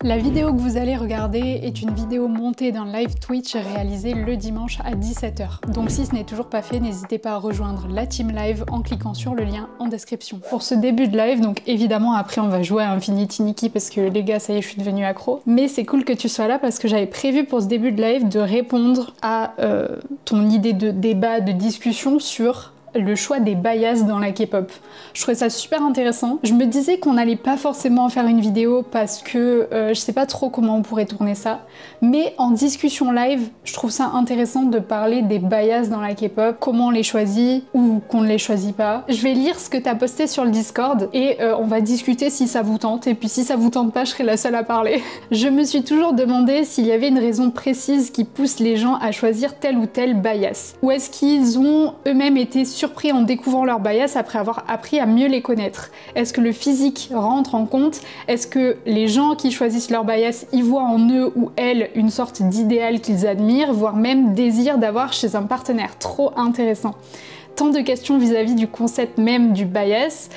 La vidéo que vous allez regarder est une vidéo montée d'un live Twitch réalisé le dimanche à 17 h. Donc si ce n'est toujours pas fait, n'hésitez pas à rejoindre la team live en cliquant sur le lien en description. Pour ce début de live, donc évidemment après on va jouer à Infinity Nikki parce que les gars ça y est je suis devenue accro. Mais c'est cool que tu sois là parce que j'avais prévu pour ce début de live de répondre à ton idée de débat, de discussion sur le choix des bias dans la K-pop. Je trouvais ça super intéressant. Je me disais qu'on n'allait pas forcément en faire une vidéo parce que je sais pas trop comment on pourrait tourner ça, mais en discussion live, je trouve ça intéressant de parler des bias dans la K-pop, comment on les choisit ou qu'on ne les choisit pas. Je vais lire ce que t'as posté sur le Discord et on va discuter si ça vous tente, et puis si ça vous tente pas, je serai la seule à parler. Je me suis toujours demandé s'il y avait une raison précise qui pousse les gens à choisir tel ou tel bias, ou est-ce qu'ils ont eux-mêmes été surpris en découvrant leur bias après avoir appris à mieux les connaître. Est-ce que le physique rentre en compte? Est-ce que les gens qui choisissent leur bias y voient en eux ou elles une sorte d'idéal qu'ils admirent, voire même désirent d'avoir chez un partenaire? Trop intéressant. Tant de questions vis-à-vis du concept même du bias.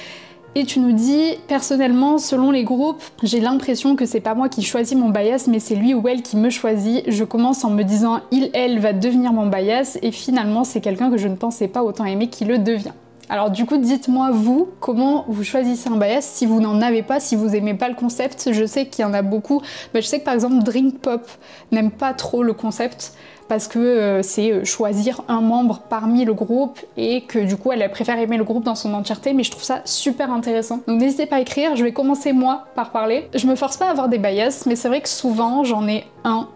Et tu nous dis, personnellement, selon les groupes, j'ai l'impression que c'est pas moi qui choisis mon bias, mais c'est lui ou elle qui me choisit. Je commence en me disant, il, elle va devenir mon bias, et finalement, c'est quelqu'un que je ne pensais pas autant aimer qui le devient. Alors du coup, dites-moi vous, comment vous choisissez un bias si vous n'en avez pas, si vous aimez pas le concept. Je sais qu'il y en a beaucoup. Je sais que par exemple, Drink Pop n'aime pas trop le concept, parce que c'est choisir un membre parmi le groupe et que du coup elle préfère aimer le groupe dans son entièreté, mais je trouve ça super intéressant. Donc n'hésitez pas à écrire, je vais commencer moi par parler. Je me force pas à avoir des bias, mais c'est vrai que souvent j'en ai un,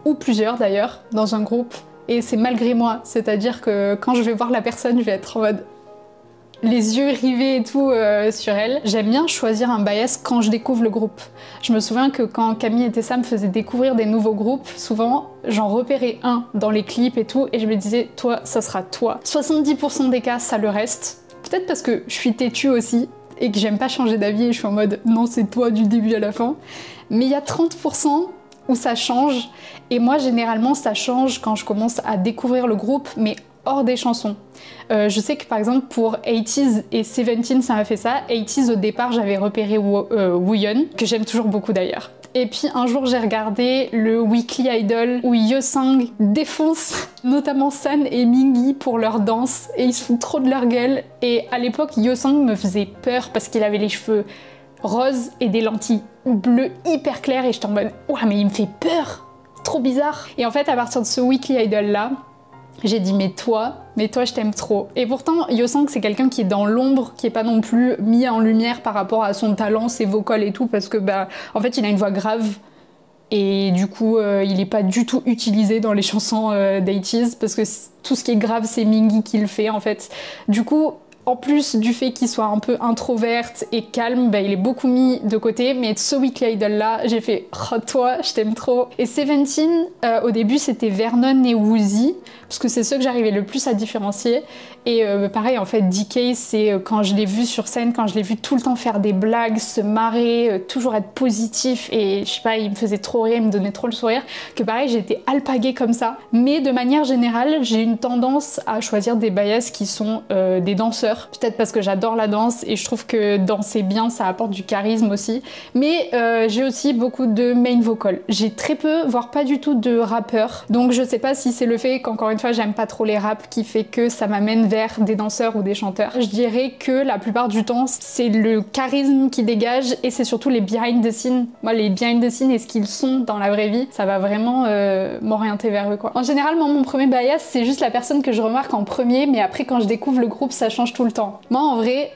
ou plusieurs d'ailleurs, dans un groupe, et c'est malgré moi, c'est-à-dire que quand je vais voir la personne, je vais être en mode les yeux rivés et tout sur elle. J'aime bien choisir un bias quand je découvre le groupe. Je me souviens que quand Camille et Tessa me faisaient découvrir des nouveaux groupes, souvent j'en repérais un dans les clips et tout, et je me disais, toi, ça sera toi. 70% des cas, ça le reste. Peut-être parce que je suis têtue aussi, et que j'aime pas changer d'avis, et je suis en mode, non, c'est toi du début à la fin. Mais il y a 30% où ça change, et moi, généralement, ça change quand je commence à découvrir le groupe, mais hors des chansons. Je sais que par exemple pour 80s et 17 ça m'a fait ça. 80s au départ j'avais repéré Wooyeon, que j'aime toujours beaucoup d'ailleurs. Et puis un jour j'ai regardé le Weekly Idol où Yeosang défonce notamment San et Mingi pour leur danse et ils se foutent trop de leur gueule. Et à l'époque Yeosang me faisait peur parce qu'il avait les cheveux roses et des lentilles bleues hyper claires et j'étais en mode ouah mais il me fait peur, trop bizarre. Et en fait à partir de ce Weekly Idol là, j'ai dit mais toi je t'aime trop. Et pourtant Yeosang c'est quelqu'un qui est dans l'ombre, qui est pas non plus mis en lumière par rapport à son talent, ses vocals et tout, parce que en fait il a une voix grave et du coup il est pas du tout utilisé dans les chansons d'80s parce que tout ce qui est grave c'est Mingi qui le fait en fait. Du coup en plus du fait qu'il soit un peu introverte et calme, il est beaucoup mis de côté, mais ce Weekly Idol là, j'ai fait oh toi, je t'aime trop. Et 17, au début c'était Vernon et Woozi, parce que c'est ceux que j'arrivais le plus à différencier. Et pareil en fait, DK c'est quand je l'ai vu sur scène, quand je l'ai vu tout le temps faire des blagues, se marrer, toujours être positif, et je sais pas, il me faisait trop rire, il me donnait trop le sourire, que pareil j'étais alpaguée comme ça. Mais de manière générale, j'ai une tendance à choisir des bias qui sont des danseurs. Peut-être parce que j'adore la danse et je trouve que danser bien ça apporte du charisme aussi, mais j'ai aussi beaucoup de main vocal. J'ai très peu, voire pas du tout de rappeurs, donc je sais pas si c'est le fait qu'encore une fois j'aime pas trop les raps qui fait que ça m'amène vers des danseurs ou des chanteurs. Je dirais que la plupart du temps c'est le charisme qui dégage et c'est surtout les behind the scenes. Moi les behind the scenes et ce qu'ils sont dans la vraie vie, ça va vraiment m'orienter vers eux quoi. En général moi, mon premier bias c'est juste la personne que je remarque en premier, mais après quand je découvre le groupe ça change tout le temps. Moi en vrai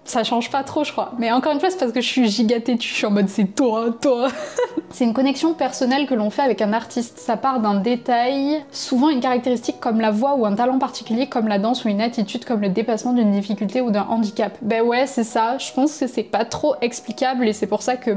ça change pas trop je crois, mais encore une fois c'est parce que je suis giga têtue, je suis en mode c'est toi. C'est une connexion personnelle que l'on fait avec un artiste, ça part d'un détail, souvent une caractéristique comme la voix ou un talent particulier comme la danse ou une attitude comme le dépassement d'une difficulté ou d'un handicap. Ouais c'est ça, je pense que c'est pas trop explicable et c'est pour ça que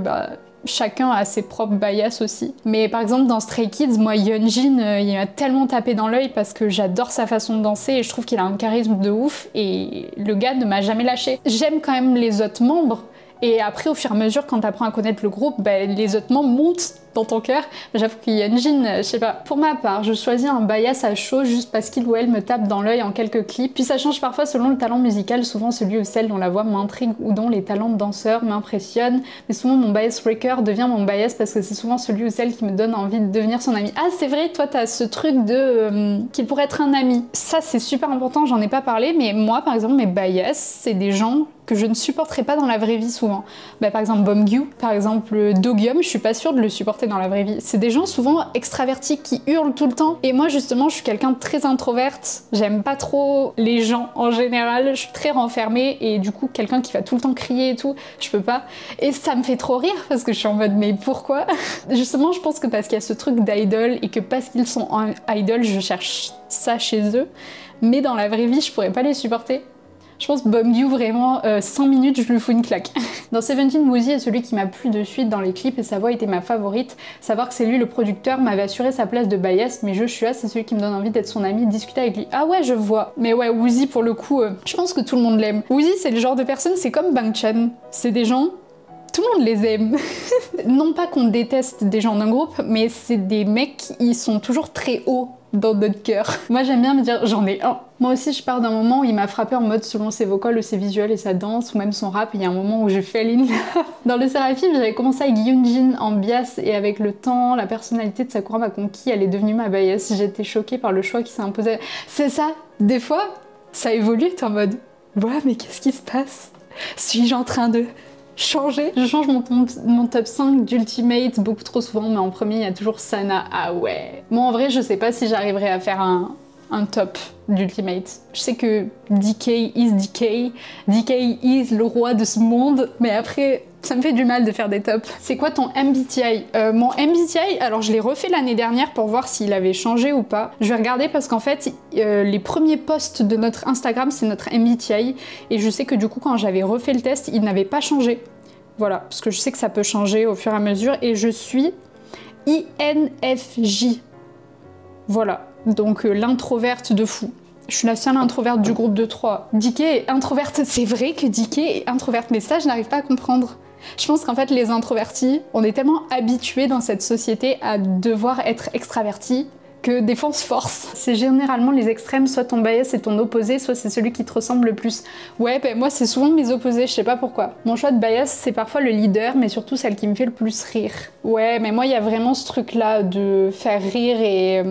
chacun a ses propres bias aussi. Mais par exemple dans Stray Kids, moi Yeonjin, il m'a tellement tapé dans l'œil parce que j'adore sa façon de danser et je trouve qu'il a un charisme de ouf et le gars ne m'a jamais lâché. J'aime quand même les autres membres Et après, au fur et à mesure, quand t'apprends à connaître le groupe, bah, les autres montent dans ton cœur. J'avoue qu'il y a une Jin, je sais pas. Pour ma part, je choisis un bias à chaud juste parce qu'il ou elle me tape dans l'œil en quelques clips. Puis ça change parfois selon le talent musical, souvent celui ou celle dont la voix m'intrigue ou dont les talents de danseur m'impressionnent. Mais souvent mon bias breaker devient mon bias parce que c'est souvent celui ou celle qui me donne envie de devenir son ami. Ah c'est vrai, toi t'as ce truc de qu'il pourrait être un ami. Ça c'est super important, j'en ai pas parlé, mais moi par exemple mes bias, c'est des gens que je ne supporterais pas dans la vraie vie souvent. Bah, par exemple Bomgyu, par exemple Dogyum, je suis pas sûre de le supporter dans la vraie vie. C'est des gens souvent extravertis qui hurlent tout le temps. Et moi justement je suis quelqu'un de très introverte, j'aime pas trop les gens en général, je suis très renfermée et du coup quelqu'un qui va tout le temps crier et tout, je peux pas. Et ça me fait trop rire parce que je suis en mode mais pourquoi? Justement je pense que parce qu'il y a ce truc d'idol et que parce qu'ils sont en idol je cherche ça chez eux. Mais dans la vraie vie je pourrais pas les supporter. Je pense Bomgyu vraiment 5 minutes je lui fous une claque. Dans Seventeen, Woozi est celui qui m'a plu de suite dans les clips et sa voix était ma favorite. Savoir que c'est lui le producteur m'avait assuré sa place de bias, mais je suis là, c'est celui qui me donne envie d'être son ami, discuter avec lui. Ah ouais je vois. Mais ouais Woozi pour le coup, je pense que tout le monde l'aime. Woozi c'est le genre de personne, c'est comme Bang Chan. C'est des gens, tout le monde les aime. Non pas qu'on déteste des gens d'un groupe, mais c'est des mecs, ils sont toujours très hauts dans notre cœur. Moi j'aime bien me dire j'en ai un. Moi aussi je pars d'un moment où il m'a frappé en mode selon ses vocals ou ses visuels et sa danse ou même son rap, il y a un moment où je fell in love. Dans le Seraphim j'avais commencé avec Hyunjin en bias et avec le temps la personnalité de Sakura m'a conquis, elle est devenue ma bias. J'étais choquée par le choix qui s'est imposé. C'est ça, des fois ça évolue, t'es en mode ouais mais qu'est-ce qui se passe? Suis-je en train de changer? Je change mon top 5 d'Ultimate beaucoup trop souvent, mais en premier il y a toujours Sana. Ah ouais. Moi en vrai je sais pas si j'arriverai à faire un top d'Ultimate. Je sais que DK is DK, DK is le roi de ce monde, mais après ça me fait du mal de faire des tops. C'est quoi ton MBTI? Mon MBTI, alors je l'ai refait l'année dernière pour voir s'il avait changé ou pas. Je vais regarder parce qu'en fait les premiers posts de notre Instagram c'est notre MBTI et je sais que du coup quand j'avais refait le test il n'avait pas changé. Voilà, parce que je sais que ça peut changer au fur et à mesure et je suis INFJ. Voilà, donc l'introverte de fou. Je suis la seule introverte du groupe de 3. DK est introverte, c'est vrai que DK est introverte, mais ça je n'arrive pas à comprendre. Je pense qu'en fait les introvertis, on est tellement habitués dans cette société à devoir être extravertis que des fois on se force. C'est généralement les extrêmes, soit ton bias c'est ton opposé, soit c'est celui qui te ressemble le plus. Ouais, ben moi c'est souvent mes opposés, je sais pas pourquoi. Mon choix de bias c'est parfois le leader, mais surtout celle qui me fait le plus rire. Ouais, mais moi il y a vraiment ce truc là de faire rire et...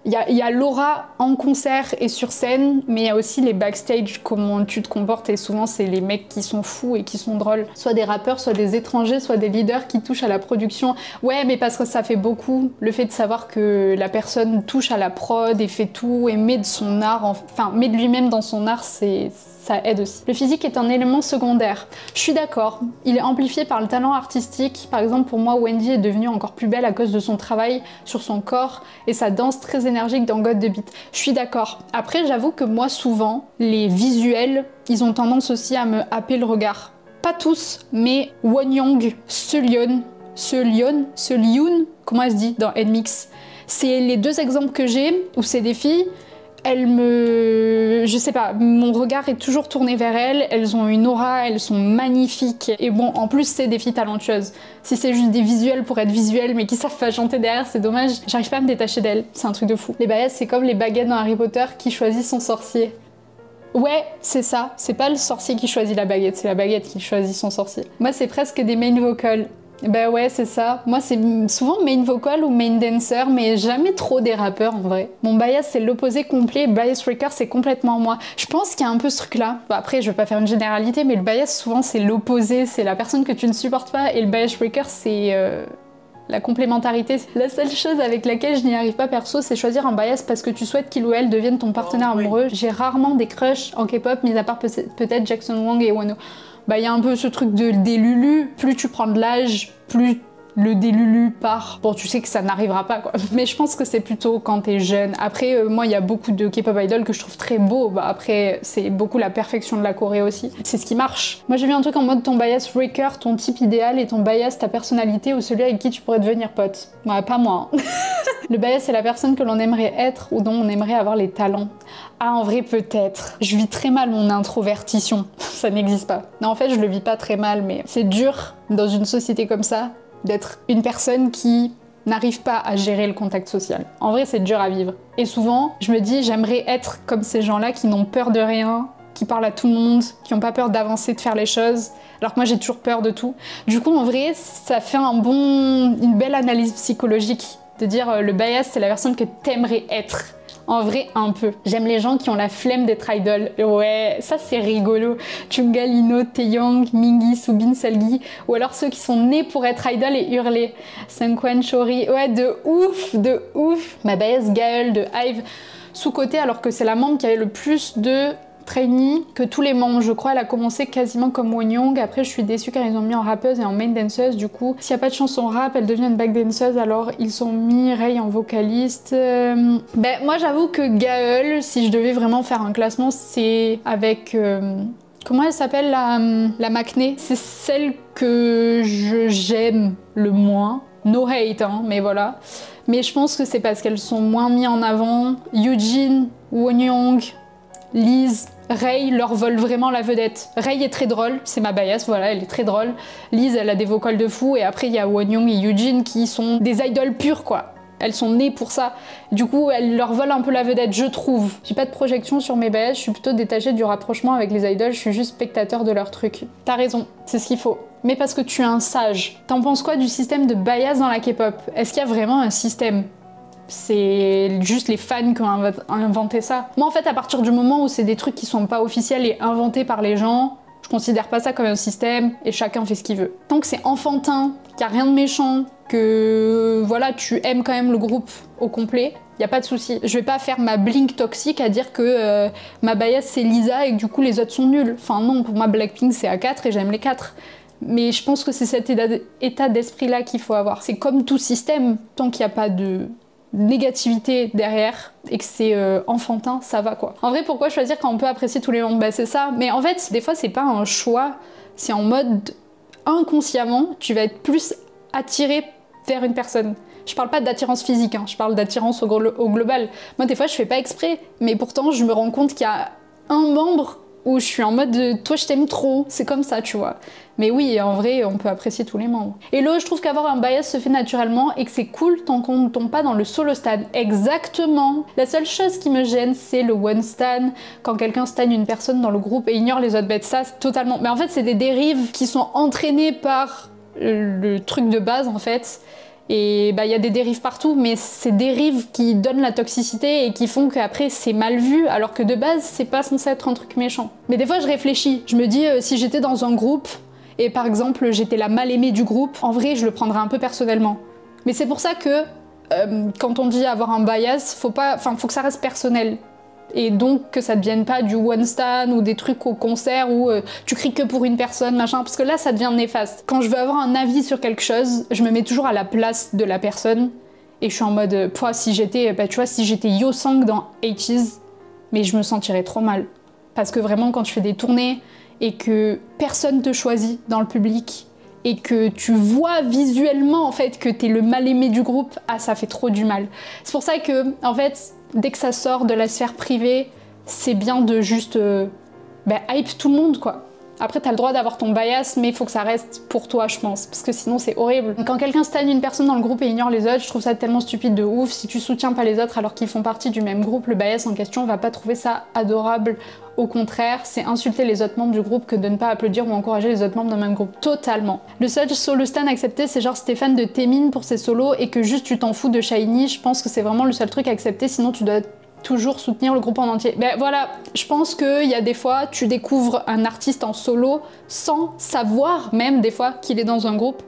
Il y a l'aura en concert et sur scène, mais il y a aussi les backstage, comment tu te comportes, et souvent c'est les mecs qui sont fous et qui sont drôles. Soit des rappeurs, soit des étrangers, soit des leaders qui touchent à la production. Ouais, mais parce que ça fait beaucoup, le fait de savoir que la personne touche à la prod et fait tout, et met de son art, enfin met de lui-même dans son art, ça aide aussi. Le physique est un élément secondaire. Je suis d'accord, il est amplifié par le talent artistique. Par exemple, pour moi, Wendy est devenue encore plus belle à cause de son travail sur son corps et sa danse très énergique dans God the Beat. Je suis d'accord. Après, j'avoue que moi, souvent, les visuels, ils ont tendance aussi à me happer le regard. Pas tous, mais Wonyoung, Seulyeon, comment elle se dit dans NMIX. C'est les deux exemples que j'ai où c'est des filles. Je sais pas, mon regard est toujours tourné vers elles, elles ont une aura, elles sont magnifiques. Et bon, en plus, c'est des filles talentueuses. Si c'est juste des visuels pour être visuels, mais qui savent pas chanter derrière, c'est dommage. J'arrive pas à me détacher d'elles, c'est un truc de fou. Les bias, c'est comme les baguettes dans Harry Potter qui choisit son sorcier. Ouais, c'est ça. C'est pas le sorcier qui choisit la baguette, c'est la baguette qui choisit son sorcier. Moi, c'est presque des main vocals. Bah ouais, c'est ça. Moi, c'est souvent main vocal ou main dancer, mais jamais trop des rappeurs en vrai. Mon bias, c'est l'opposé complet. Bias breaker, c'est complètement moi. Je pense qu'il y a un peu ce truc-là. Bon, après, je vais pas faire une généralité, mais le bias, souvent, c'est l'opposé. C'est la personne que tu ne supportes pas. Et le bias breaker, c'est la complémentarité. La seule chose avec laquelle je n'y arrive pas perso, c'est choisir un bias parce que tu souhaites qu'il ou elle devienne ton partenaire amoureux. J'ai rarement des crushs en K-pop, mis à part peut-être Jackson Wang et Wano. Bah y a un peu ce truc des lulus, plus tu prends de l'âge, plus le délulu part. Bon, tu sais que ça n'arrivera pas quoi. Mais je pense que c'est plutôt quand t'es jeune. Après, moi il y a beaucoup de K-pop idols que je trouve très beaux. Bah après, c'est beaucoup la perfection de la Corée aussi. C'est ce qui marche. Moi j'ai vu un truc en mode ton bias breaker, ton type idéal et ton bias, ta personnalité ou celui avec qui tu pourrais devenir pote. Ouais, pas moi. Hein. Le bias, c'est la personne que l'on aimerait être ou dont on aimerait avoir les talents. Ah, en vrai, peut-être. Je vis très mal mon introvertition. Ça n'existe pas. Non, en fait, je le vis pas très mal, mais c'est dur dans une société comme ça d'être une personne qui n'arrive pas à gérer le contact social. En vrai, c'est dur à vivre. Et souvent, je me dis, j'aimerais être comme ces gens-là qui n'ont peur de rien, qui parlent à tout le monde, qui n'ont pas peur d'avancer, de faire les choses, alors que moi j'ai toujours peur de tout. Du coup, en vrai, ça fait une belle analyse psychologique de dire le bias, c'est la personne que t'aimerais être. En vrai, un peu. J'aime les gens qui ont la flemme d'être idol. Ouais, ça c'est rigolo. Chunga, Lino, Taeyong, Mingi, Subin, Salgi. Ou alors ceux qui sont nés pour être idol et hurler. Seungkwan, Chori. Ouais, de ouf, de ouf. Ma bias, Gaël de Hive, sous-côté, alors que c'est la membre qui avait le plus de trainee que tous les membres. Je crois elle a commencé quasiment comme Wonyoung. Après je suis déçue car ils ont mis en rappeuse et en main danceuse. Du coup s'il n'y a pas de chanson rap elle devient une back danceuse, alors ils ont mis Rei en vocaliste. Ben moi j'avoue que Gaël, si je devais vraiment faire un classement, c'est avec comment elle s'appelle la Maknae. C'est celle que j'aime le moins. No hate hein, mais voilà. Mais je pense que c'est parce qu'elles sont moins mises en avant. Yujin, Wonyoung, Liz, Rei leur volent vraiment la vedette. Rei est très drôle, c'est ma bias, voilà, elle est très drôle. Liz, elle a des vocals de fou, et après il y a Wonyoung et Yujin qui sont des idoles pures, quoi. Elles sont nées pour ça. Du coup, elles leur volent un peu la vedette, je trouve. J'ai pas de projection sur mes bias, je suis plutôt détachée du rapprochement avec les idoles, je suis juste spectateur de leur truc. T'as raison, c'est ce qu'il faut. Mais parce que tu es un sage. T'en penses quoi du système de bias dans la K-pop? Est-ce qu'il y a vraiment un système? C'est juste les fans qui ont inventé ça. Moi en fait à partir du moment où c'est des trucs qui sont pas officiels et inventés par les gens, je considère pas ça comme un système et chacun fait ce qu'il veut. Tant que c'est enfantin, qu'il y a rien de méchant, que voilà tu aimes quand même le groupe au complet, y a pas de souci. Je vais pas faire ma blink toxique à dire que ma bias c'est Lisa et que du coup les autres sont nuls. Enfin non, pour moi Blackpink c'est A4 et j'aime les 4. Mais je pense que c'est cet état d'esprit là qu'il faut avoir. C'est comme tout système, tant qu'il n'y a pas de négativité derrière et que c'est enfantin, ça va quoi. En vrai, pourquoi choisir quand on peut apprécier tous les membres? Bah c'est ça, mais en fait, des fois c'est pas un choix, c'est en mode inconsciemment, tu vas être plus attiré vers une personne. Je parle pas d'attirance physique, hein, je parle d'attirance au global. Moi des fois je fais pas exprès, mais pourtant je me rends compte qu'il y a un membre où je suis en mode toi je t'aime trop, c'est comme ça tu vois. Mais oui, en vrai, on peut apprécier tous les membres. Et là, je trouve qu'avoir un bias se fait naturellement et que c'est cool tant qu'on ne tombe pas dans le solo stan. Exactement. La seule chose qui me gêne, c'est le one stan. Quand quelqu'un stan une personne dans le groupe et ignore les autres bêtes, ça, c'est totalement... Mais en fait, c'est des dérives qui sont entraînées par le truc de base, en fait. Et bah, y a des dérives partout, mais c'est des dérives qui donnent la toxicité et qui font qu'après c'est mal vu, alors que de base, c'est pas censé être un truc méchant. Mais des fois, je réfléchis. Je me dis, si j'étais dans un groupe... et par exemple j'étais la mal aimée du groupe, en vrai je le prendrais un peu personnellement. Mais c'est pour ça que quand on dit avoir un bias, faut que ça reste personnel. Et donc que ça devienne pas du one stan ou des trucs au concert où tu cries que pour une personne, machin, parce que là ça devient néfaste. Quand je veux avoir un avis sur quelque chose, je me mets toujours à la place de la personne et je suis en mode, si j'étais, tu vois, si j'étais Yosang dans 80s, mais je me sentirais trop mal. Parce que vraiment quand tu fais des tournées, et que personne te choisit dans le public et que tu vois visuellement en fait que t'es le mal aimé du groupe, ah ça fait trop du mal. C'est pour ça que en fait dès que ça sort de la sphère privée, c'est bien de juste hype tout le monde quoi. Après t'as le droit d'avoir ton bias mais il faut que ça reste pour toi je pense, parce que sinon c'est horrible. Quand quelqu'un stan une personne dans le groupe et ignore les autres, je trouve ça tellement stupide de ouf. Si tu soutiens pas les autres alors qu'ils font partie du même groupe, le bias en question va pas trouver ça adorable. Au contraire, c'est insulter les autres membres du groupe que de ne pas applaudir ou encourager les autres membres d'un même groupe. Totalement. Le seul solo stan accepté, c'est genre Stéphane de Taemin pour ses solos et que juste tu t'en fous de SHINee. Je pense que c'est vraiment le seul truc accepté, sinon tu dois toujours soutenir le groupe en entier. Ben voilà, je pense qu'il y a des fois, tu découvres un artiste en solo sans savoir même des fois qu'il est dans un groupe.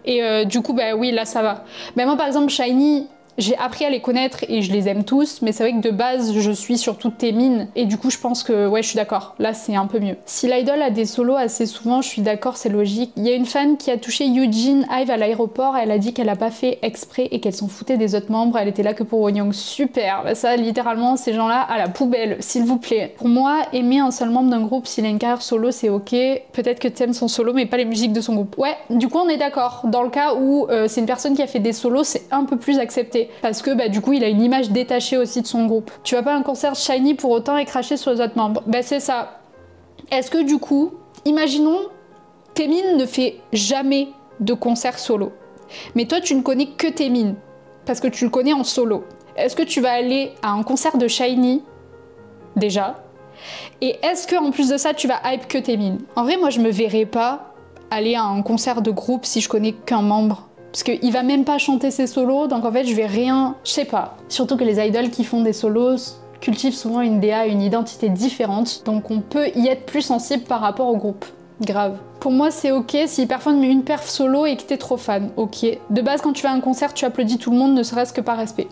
Et du coup, ben oui, là ça va. Ben moi par exemple, SHINee, j'ai appris à les connaître et je les aime tous, mais c'est vrai que de base, je suis surtout Taemin et du coup, je pense que ouais, je suis d'accord. Là, c'est un peu mieux. Si l'idol a des solos assez souvent, je suis d'accord, c'est logique. Il y a une fan qui a touché Yujin Hive à l'aéroport, elle a dit qu'elle a pas fait exprès et qu'elle s'en foutait des autres membres, elle était là que pour Wonyoung. Super, bah ça, littéralement, ces gens-là à la poubelle, s'il vous plaît. Pour moi, aimer un seul membre d'un groupe s'il a une carrière solo, c'est ok. Peut-être que t'aimes son solo, mais pas les musiques de son groupe. Ouais, du coup, on est d'accord. Dans le cas où c'est une personne qui a fait des solos, c'est un peu plus accepté. frustré parce que bah du coup il a une image détachée aussi de son groupe. Tu vas pas à un concert Shiny pour autant et cracher sur les autres membres. Bah c'est ça. Est-ce que du coup, imaginons, Taemin ne fait jamais de concert solo. Mais toi tu ne connais que Taemin parce que tu le connais en solo. Est-ce que tu vas aller à un concert de Shiny déjà? Et est-ce que en plus de ça tu vas hype que Taemin? En vrai moi je me verrais pas aller à un concert de groupe si je connais qu'un membre. Parce qu'il va même pas chanter ses solos, donc en fait je vais rien... Je sais pas. Surtout que les idoles qui font des solos cultivent souvent une DA, une identité différente, donc on peut y être plus sensible par rapport au groupe. Grave. Pour moi c'est ok si personne met une perf solo et que t'es trop fan, ok. De base quand tu vas à un concert tu applaudis tout le monde ne serait-ce que par respect.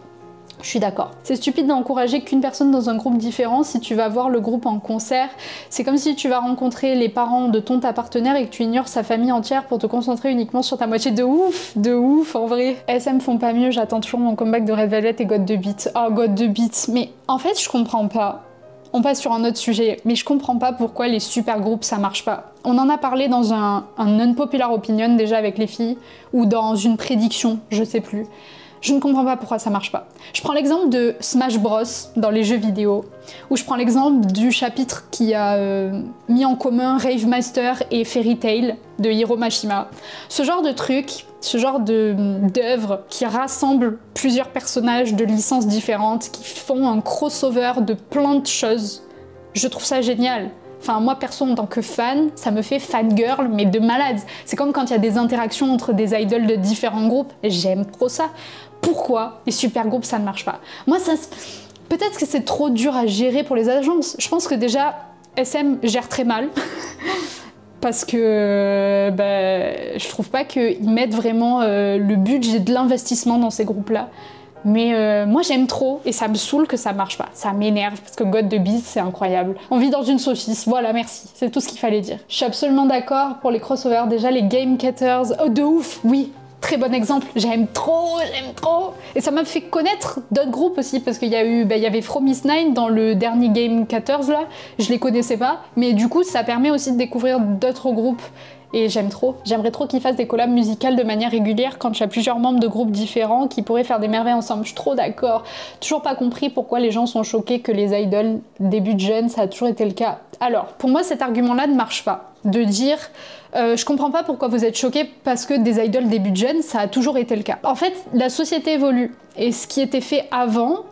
Je suis d'accord. C'est stupide d'encourager qu'une personne dans un groupe différent si tu vas voir le groupe en concert. C'est comme si tu vas rencontrer les parents de ta partenaire et que tu ignores sa famille entière pour te concentrer uniquement sur ta moitié. De ouf en vrai. SM font pas mieux, j'attends toujours mon comeback de Red Velvet et God de Beat. Oh God de Beat. Mais en fait je comprends pas. On passe sur un autre sujet, mais je comprends pas pourquoi les super groupes ça marche pas. On en a parlé dans un unpopular opinion déjà avec les filles, ou dans une prédiction, je sais plus. Je ne comprends pas pourquoi ça marche pas. Je prends l'exemple de Smash Bros dans les jeux vidéo, ou je prends l'exemple du chapitre qui a mis en commun Rave Master et Fairy Tail de Hiro Mashima. Ce genre de truc, ce genre d'œuvre qui rassemble plusieurs personnages de licences différentes, qui font un crossover de plein de choses, je trouve ça génial. Enfin, moi, perso, en tant que fan, ça me fait fangirl, mais de malade. C'est comme quand il y a des interactions entre des idoles de différents groupes. J'aime trop ça. Pourquoi les super groupes, ça ne marche pas? Moi, ça... peut-être que c'est trop dur à gérer pour les agences. Je pense que déjà, SM gère très mal. Parce que je trouve pas qu'ils mettent vraiment le budget de l'investissement dans ces groupes-là. Mais moi j'aime trop et ça me saoule que ça marche pas. Ça m'énerve parce que God de Beat c'est incroyable. On vit dans une saucisse, voilà merci. C'est tout ce qu'il fallait dire. Je suis absolument d'accord pour les crossovers. Déjà les Game Cutters, oh de ouf, oui. Très bon exemple, j'aime trop. Et ça m'a fait connaître d'autres groupes aussi, parce qu'il y a eu, il y avait Fromis9 dans le dernier Game Cutters là, je les connaissais pas, mais du coup ça permet aussi de découvrir d'autres groupes. Et j'aime trop. J'aimerais trop qu'ils fassent des collabs musicales de manière régulière quand il y a plusieurs membres de groupes différents qui pourraient faire des merveilles ensemble. Je suis trop d'accord. Toujours pas compris pourquoi les gens sont choqués que les idoles débutent jeunes, ça a toujours été le cas. Alors, pour moi cet argument-là ne marche pas. De dire je comprends pas pourquoi vous êtes choqués parce que des idoles débutent jeunes, ça a toujours été le cas. En fait, la société évolue et ce qui était fait avant,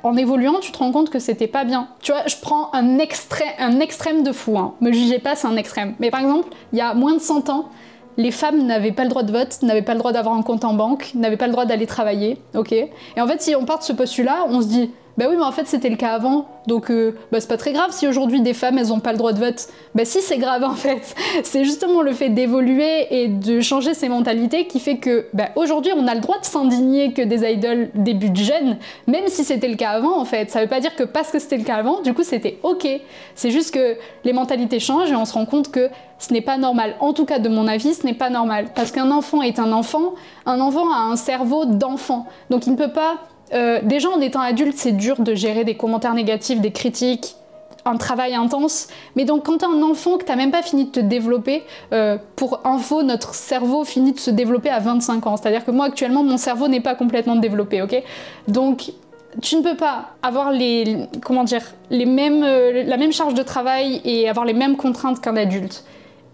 en évoluant, tu te rends compte que c'était pas bien. Tu vois, je prends un extrême de fou, hein. Me jugez pas, c'est un extrême. Mais par exemple, il y a moins de 100 ans, les femmes n'avaient pas le droit de vote, n'avaient pas le droit d'avoir un compte en banque, n'avaient pas le droit d'aller travailler, ok? Et en fait, si on part de ce postulat, on se dit, bah oui, mais en fait, c'était le cas avant, donc c'est pas très grave si aujourd'hui des femmes, elles ont pas le droit de vote. Bah si, c'est grave en fait. C'est justement le fait d'évoluer et de changer ses mentalités qui fait que, aujourd'hui, on a le droit de s'indigner que des idoles débutent jeunes, même si c'était le cas avant en fait. Ça veut pas dire que parce que c'était le cas avant, du coup, c'était ok. C'est juste que les mentalités changent et on se rend compte que ce n'est pas normal. En tout cas, de mon avis, ce n'est pas normal. Parce qu'un enfant est un enfant a un cerveau d'enfant. Donc il ne peut pas... déjà en étant adulte, c'est dur de gérer des commentaires négatifs, des critiques, un travail intense. Mais donc quand t'es un enfant que t'as même pas fini de te développer, pour info, notre cerveau finit de se développer à 25 ans. C'est-à-dire que moi actuellement, mon cerveau n'est pas complètement développé, ok? Donc tu ne peux pas avoir la même charge de travail et avoir les mêmes contraintes qu'un adulte.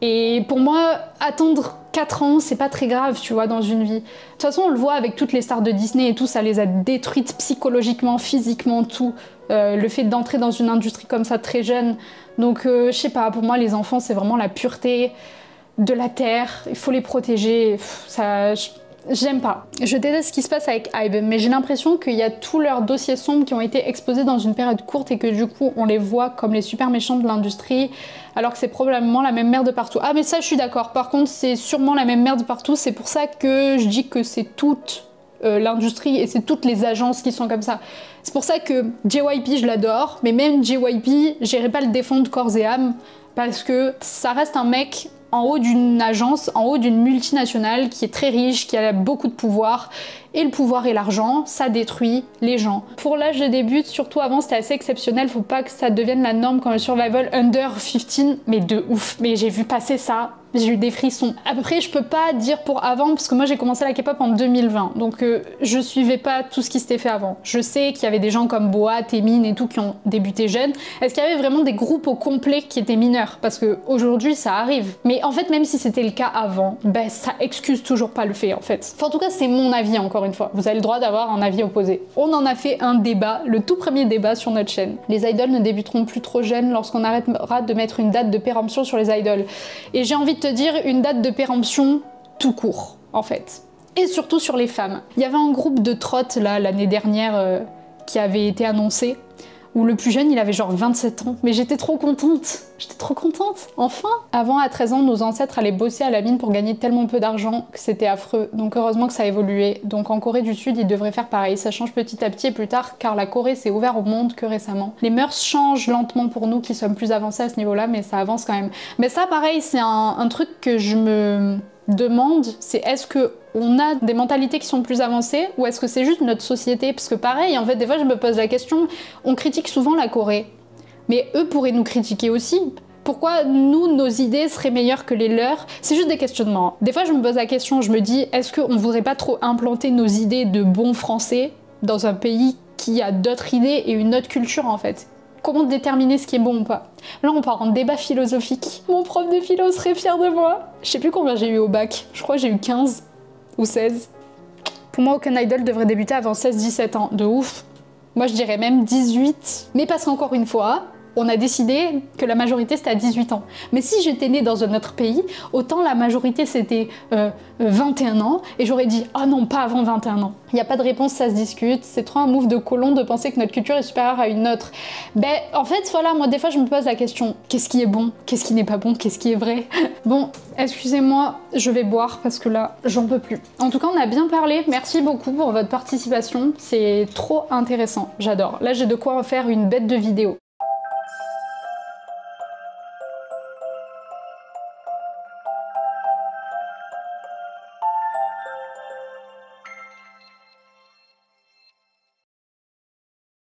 Et pour moi, attendre 4 ans, c'est pas très grave, tu vois, dans une vie. De toute façon, on le voit avec toutes les stars de Disney et tout, ça les a détruites psychologiquement, physiquement, tout. Le fait d'entrer dans une industrie comme ça très jeune. Donc, je sais pas, pour moi, les enfants, c'est vraiment la pureté de la terre. Il faut les protéger. J'aime pas. Je déteste ce qui se passe avec Hybe, mais j'ai l'impression qu'il y a tous leurs dossiers sombres qui ont été exposés dans une période courte et que du coup on les voit comme les super méchants de l'industrie, alors que c'est probablement la même merde partout. Ah mais ça je suis d'accord, par contre c'est sûrement la même merde partout, c'est pour ça que je dis que c'est toute l'industrie et c'est toutes les agences qui sont comme ça. C'est pour ça que JYP je l'adore, mais même JYP j'irai pas le défendre corps et âme, parce que ça reste un mec en haut d'une agence, en haut d'une multinationale qui est très riche, qui a beaucoup de pouvoir. Et le pouvoir et l'argent, ça détruit les gens. Pour l'âge de début, surtout avant, c'était assez exceptionnel. Faut pas que ça devienne la norme quand le survival under 15. Mais de ouf. Mais j'ai vu passer ça. j'ai eu des frissons. Après, je peux pas dire pour avant, parce que moi j'ai commencé la K-pop en 2020, donc je suivais pas tout ce qui s'était fait avant. Je sais qu'il y avait des gens comme Boa, Taemin et tout qui ont débuté jeunes. Est-ce qu'il y avait vraiment des groupes au complet qui étaient mineurs? Parce que aujourd'hui ça arrive. Mais en fait, même si c'était le cas avant, ben ça excuse toujours pas le fait en fait. Enfin, en tout cas, c'est mon avis encore une fois. Vous avez le droit d'avoir un avis opposé. On en a fait un débat, le tout premier débat sur notre chaîne. Les idoles ne débuteront plus trop jeunes lorsqu'on arrêtera de mettre une date de péremption sur les idoles. Et j'ai envie de te dire une date de péremption tout court en fait. Et surtout sur les femmes. Il y avait un groupe de trottes là l'année dernière qui avait été annoncé, où le plus jeune il avait genre 27 ans. Mais j'étais trop contente, enfin. Avant, à 13 ans, nos ancêtres allaient bosser à la mine pour gagner tellement peu d'argent que c'était affreux. Donc heureusement que ça a évolué. Donc en Corée du Sud, ils devraient faire pareil. Ça change petit à petit et plus tard, car la Corée s'est ouverte au monde que récemment. Les mœurs changent lentement pour nous qui sommes plus avancés à ce niveau-là, mais ça avance quand même. Mais ça pareil, c'est un truc que je me demande, c'est est-ce que on a des mentalités qui sont plus avancées ou est-ce que c'est juste notre société? Parce que pareil, en fait, des fois je me pose la question, on critique souvent la Corée, mais eux pourraient nous critiquer aussi. Pourquoi nous, nos idées seraient meilleures que les leurs? C'est juste des questionnements. Des fois je me pose la question, je me dis, est-ce qu'on voudrait pas trop implanter nos idées de bons français dans un pays qui a d'autres idées et une autre culture en fait? Comment déterminer ce qui est bon ou pas? Là, on part en débat philosophique. Mon prof de philo serait fier de moi. Je sais plus combien j'ai eu au bac. Je crois que j'ai eu 15 ou 16. Pour moi, aucun idol devrait débuter avant 16-17 ans. De ouf. Moi, je dirais même 18. Mais parce qu'encore une fois, on a décidé que la majorité c'était à 18 ans. Mais si j'étais née dans un autre pays, autant la majorité c'était 21 ans, et j'aurais dit « Oh non, pas avant 21 ans ». Il n'y a pas de réponse, ça se discute, c'est trop un move de colon de penser que notre culture est supérieure à une autre. Ben, en fait, voilà, moi des fois je me pose la question, qu'est-ce qui est bon? Qu'est-ce qui n'est pas bon? Qu'est-ce qui est vrai? Bon, excusez-moi, je vais boire parce que là, j'en peux plus. En tout cas, on a bien parlé, merci beaucoup pour votre participation, c'est trop intéressant, j'adore. Là, j'ai de quoi en faire une bête de vidéo.